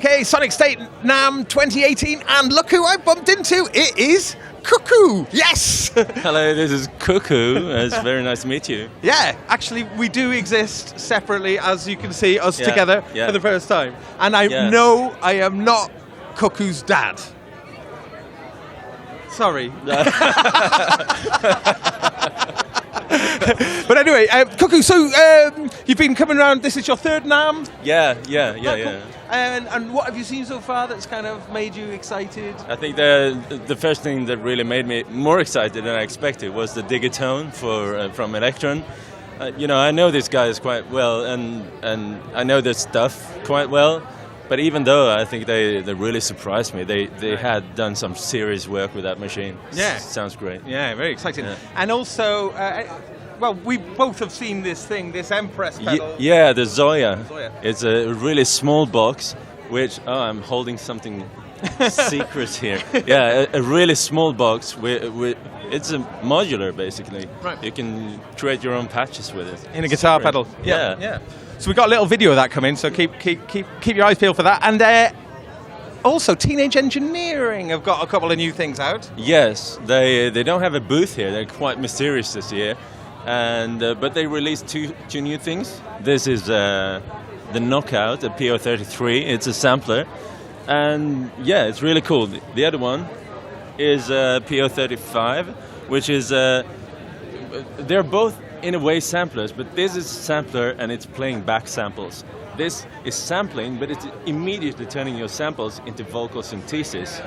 Okay, Sonicstate Namm 2018, and look who I bumped into. It is Cuckoo. Yes. Hello, this is Cuckoo. It's very nice to meet you. Yeah, actually, we do exist separately, as you can see, us together for the first time. And I know I am not Cuckoo's dad. Sorry. But anyway, Cuckoo, so you've been coming around, this is your third Namm? Yeah. And what have you seen so far that's kind of made you excited? I think the first thing that really made me more excited than I expected was the Digatone from Electron. I know these guys quite well, and I know their stuff quite well. But even though I think they really surprised me, they had done some serious work with that machine. Yeah. Sounds great. Yeah, very exciting. Yeah. And also, well, we both have seen this thing, this Empress pedal. Yeah, the Zoya. It's a really small box, which, I'm holding something secret here. Yeah, a really small box. It's a modular, basically. Right. You can create your own patches with it. In a guitar pedal. Yeah. So we got a little video of that coming, so keep your eyes peeled for that. And also, Teenage Engineering have got a couple of new things out. Yes, they don't have a booth here. They're quite mysterious this year, and but they released two new things. This is the Knockout, a PO33. It's a sampler, and yeah, it's really cool. The other one is PO35, which is they're both in a way samplers, but this is a sampler and it's playing back samples. This is sampling, but it's immediately turning your samples into vocal synthesis.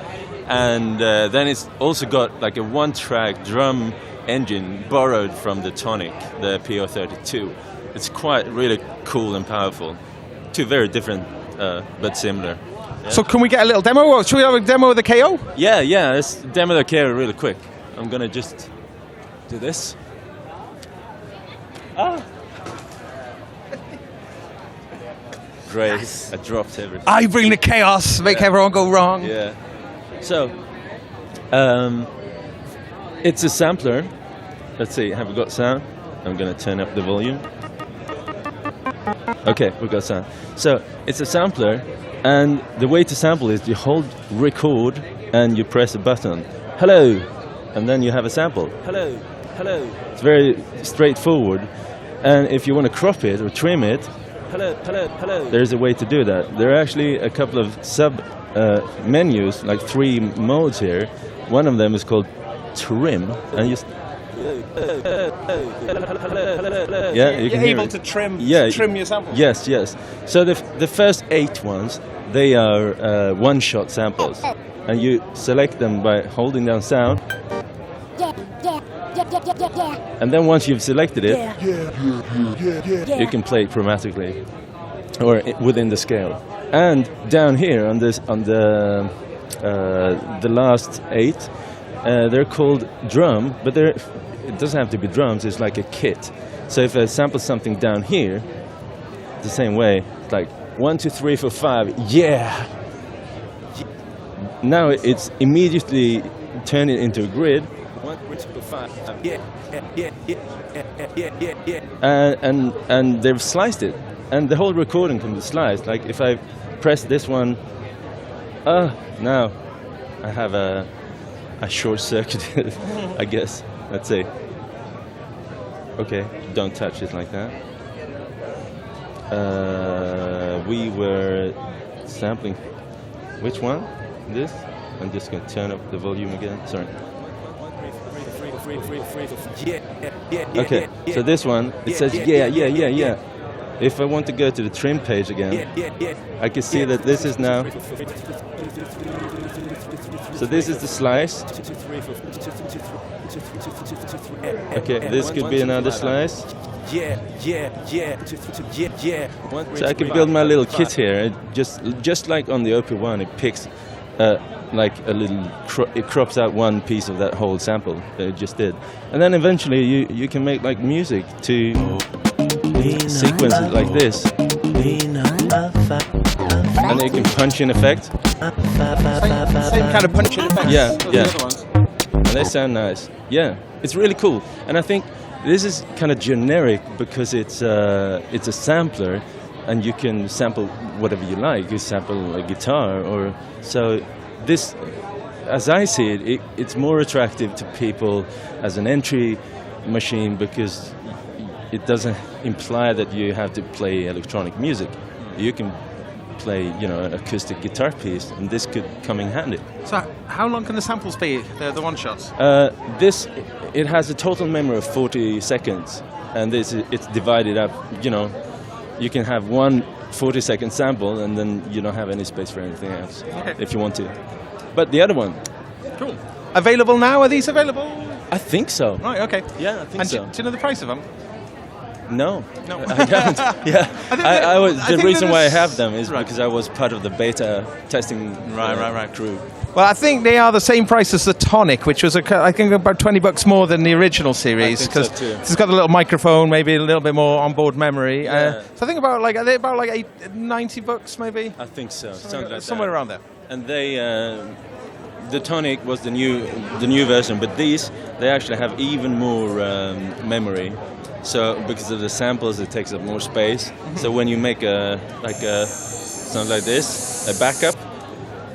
And then it's also got like a one-track drum engine borrowed from the Tonic, the PO32. It's quite really cool and powerful. Two very different, but similar. Yeah. So can we get a little demo? Or should we have a demo of the KO? Yeah, let's demo the KO really quick. I'm gonna just do this. Great, yes. I dropped everything. I bring the chaos, make everyone go wrong. Yeah. So, it's a sampler. Let's see, have we got sound? I'm going to turn up the volume. Okay, we've got sound. So, it's a sampler, and the way to sample is you hold record and you press a button. Hello! And then you have a sample. Hello! It's very straightforward. And if you want to crop it or trim it, hello, there's a way to do that. There are actually a couple of menus, like 3 modes here. One of them is called trim, and you you're able to trim your samples. Yes. So the first 8 ones, they are one-shot samples, and you select them by holding down sound. And then once you've selected it, you can play it chromatically or within the scale. And down here on the last 8, they're called drum, but it doesn't have to be drums. It's like a kit. So if I sample something down here, the same way, it's like 1, 2, 3, 4, 5. Yeah. Now it's immediately turn it into a grid. 1, 2, 3, 4, 5. And they've sliced it, and the whole recording can be sliced. Like if I press this one, now I have a short circuit, I guess. Let's see. Okay, don't touch it like that. We were sampling. Which one? This? I'm just gonna turn up the volume again. Sorry. Okay, so this one, it says yeah. If I want to go to the trim page again, I can see that this is now. So this is the slice. Okay, this could be another slice. So I can build my little kit here. Just like on the OP1, it picks like a little, it crops out one piece of that whole sample that it just did, and then eventually you can make like music to sequences like this, and you can punch in effect. Same kind of punch in effect. Yeah. And they sound nice. Yeah, it's really cool, and I think this is kind of generic because it's a sampler. and you can sample whatever you like. You sample a guitar, or so. This, as I see it, it's more attractive to people as an entry machine because it doesn't imply that you have to play electronic music. You can play, an acoustic guitar piece, and this could come in handy. So, how long can the samples be? The one shots? It has a total memory of 40 seconds, and it's divided up. You can have one 40-second sample, and then you don't have any space for anything else if you want to. But the other one, cool. Available now? Are these available? I think so. Right. Okay. Yeah, I think so. Do you know the price of them? No, I don't. Yeah, the reason why I have them is because I was part of the beta testing crew. Well, I think they are the same price as the Tonic, which was I think about $20 more than the original series because it's got a little microphone, maybe a little bit more onboard memory. Yeah. So I think about $90 maybe. I think so, somewhere around there. And the Tonic was the new version, but they actually have even more memory. So because of the samples, it takes up more space. So when you make something like this, a backup,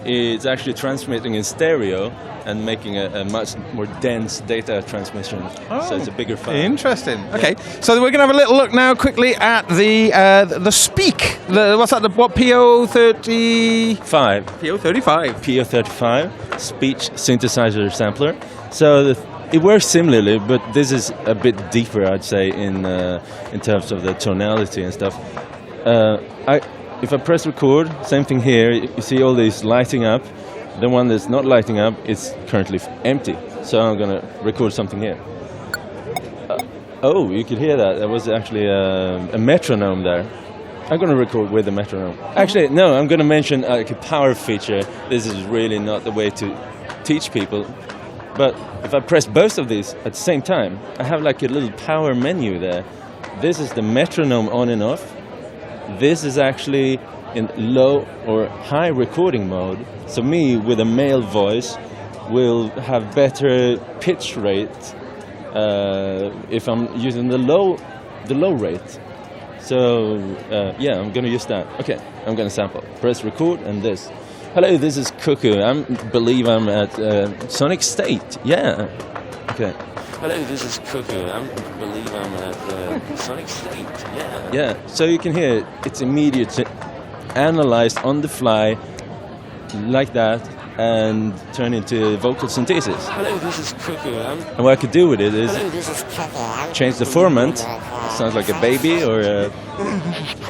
it's actually transmitting in stereo and making a much more dense data transmission. So it's a bigger file. Interesting. Okay, so we're going to have a little look now quickly at the Speak. What's that? What PO35? PO35 speech synthesizer sampler. So it works similarly, but this is a bit deeper, I'd say, in terms of the tonality and stuff. If I press record, same thing here. You see all these lighting up. The one that's not lighting up is currently empty. So I'm going to record something here. You could hear that. There was actually a metronome there. I'm going to record with the metronome. Actually, no, I'm going to mention a power feature. This is really not the way to teach people. But if I press both of these at the same time, I have like a little power menu there. This is the metronome on and off. This is actually in low or high recording mode. So me with a male voice will have better pitch rate if I'm using the low rate. So I'm going to use that. Okay, I'm going to sample. Press record and this. Hello, this is Cuckoo. I believe I'm at Sonicstate. Yeah. Okay. Hello, this is Cuckoo. I believe I'm at Sonicstate. Yeah. Yeah. So you can hear it's immediately analyzed on the fly, like that, and turn into vocal synthesis. Hello, this is Cuckoo. And what I could do with it is change the format. Sounds like a baby or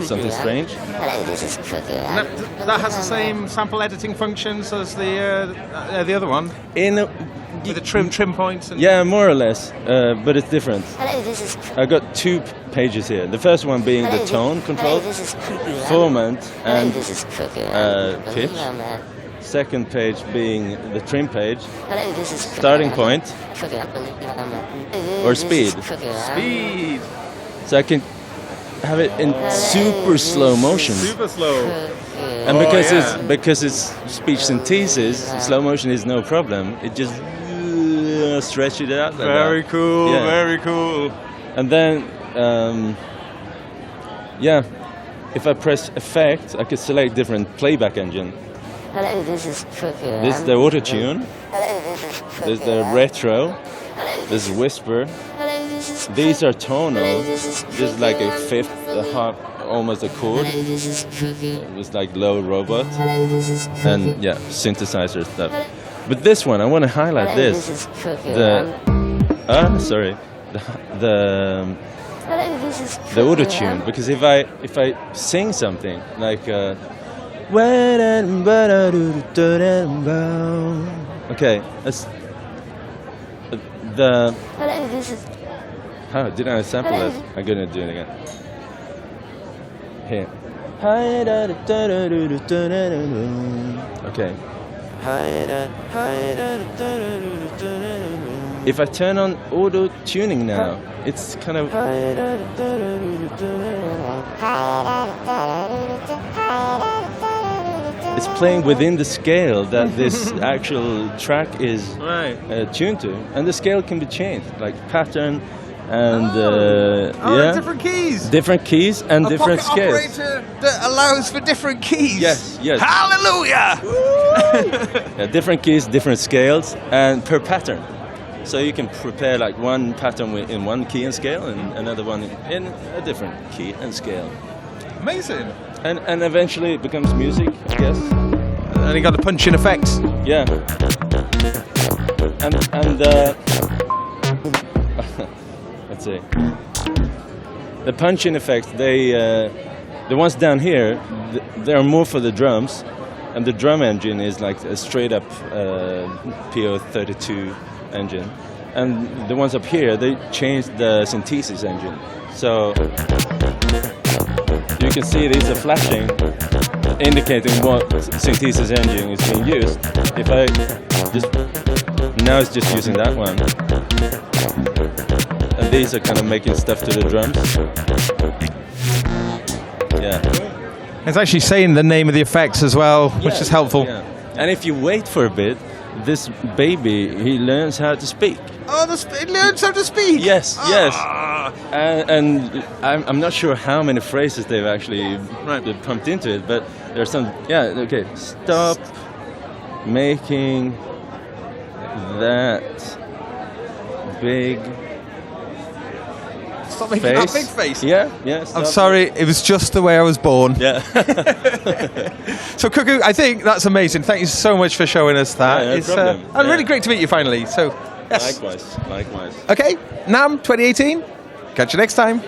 something strange. Hello, this is Cuckoo. That has the same sample editing functions as the other one. With the trim points. Yeah, more or less, but it's different. Hello, this is Cuckoo. I got two pages here. The first one being the tone control, format, and pitch. Second page being the trim page, starting point, or speed. Speed. So I can have it in super slow motion. Super slow. And because it's speech synthesis, slow motion is no problem. It just stretches it out like that. Very cool. Yeah. Very cool. And then, if I press effect, I could select different playback engine. Hello, this is Cuckoo. This is the auto-tune. Hello, this is Cuckoo. This is the retro. This is whisper. Hello, this is Cuckoo. These are tonal. This is like a fifth, a half, almost a chord. Hello, this is Cuckoo. It's like low robot. Hello, this is Cuckoo. And synthesizer stuff. But this one, I want to highlight Hello, this. This is Cuckoo. Sorry. Hello, this is Cuckoo. The auto-tune, because if I sing something like okay, that's the. Hello, this is. How did I sample that? I'm gonna do it again. Here. Okay. If I turn on auto tuning now, it's kind of. It's playing within the scale that this actual track is tuned to, and the scale can be changed, like pattern, And different keys. Different keys and different pocket scales. operator that allows for different keys. Yes. Hallelujah! Yeah, different keys, different scales, and per pattern. So you can prepare like one pattern in one key and scale, and another one in a different key and scale. Amazing. And eventually it becomes music, I guess. And you got the punching effects. Yeah. And let's see. The punching effects, the ones down here, they are more for the drums, and the drum engine is like a straight up PO32 engine, and the ones up here, they changed the synthesis engine. So you can see these are flashing, indicating what synthesis engine is being used. If I now it's just using that one. And these are kind of making stuff to the drums. Yeah. It's actually saying the name of the effects as well, which is helpful. Yeah. And if you wait for a bit, this baby, he learns how to speak. Oh, it learns how to speak? Yes. And I'm not sure how many phrases they've actually pumped into it, but there's some, okay. Stop making that big Stop making that big face. Yeah. I'm sorry, it was just the way I was born. Yeah. So, Cuckoo, I think that's amazing. Thank you so much for showing us that. No problem. And really great to meet you finally. So, yes. Likewise. Okay, Namm 2018. Catch you next time.